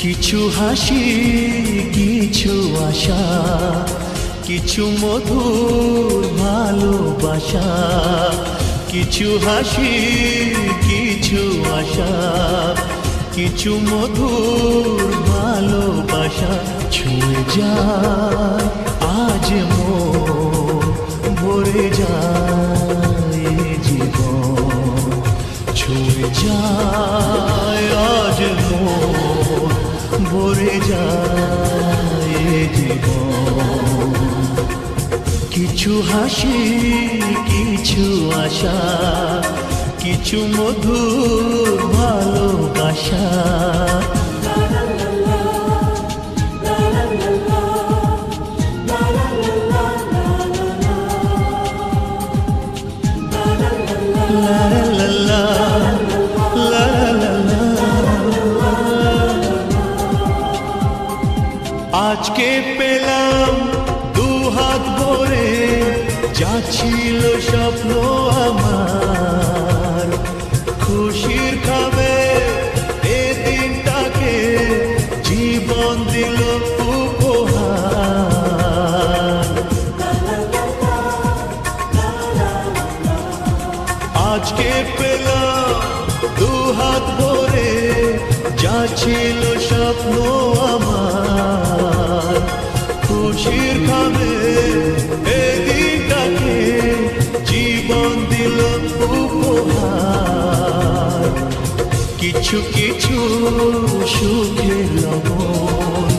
কিছু হাসি, কিছু আশা, কিছু মধুর ভালোবাসা। কিছু হাসি, কিছু আশা, কিছু মধুর ভালোবাসা। ছুঁয়ে যায় আজ মন, ভরে যায় জীবন। ছুঁয়ে যায় আজ মন, ভরে যায় জীবন। কিছু হাসি, কিছু আশা, কিছু মধুর ভালোবাসা। আজকে পেলাম দুহাত ভরে, যা ছিল স্বপ্ন আমার। খুশির খাবে এ দিনটাকে, জীবন দিল উপহার। আজকে পেলাম দুহাত ভরে, যা ছিল স্বপ্ন আমার। খুশির খাবে এ দিনটাকে, জীবন দিল উপহার। কিছু কিছু সুখের লবণ,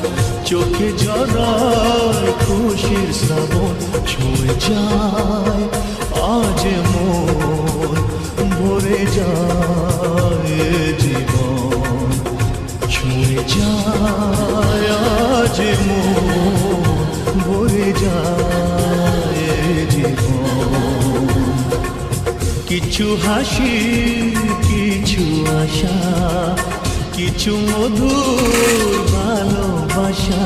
চোখে ঝরায় খুশির শ্রাবণ। ছুঁয়ে যায় আজ মন, ভরে যায় জীবন। ছুঁয়ে যায় আজ মন, ভরে যায় জীবন। কিছু হাসি, কিছু আশা, কিছু মধুর ভালোবাসা।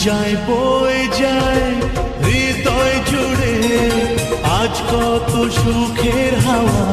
যায় বয়ে যায় হৃদয় জুড়ে, আজ কত সুখের হাওয়া।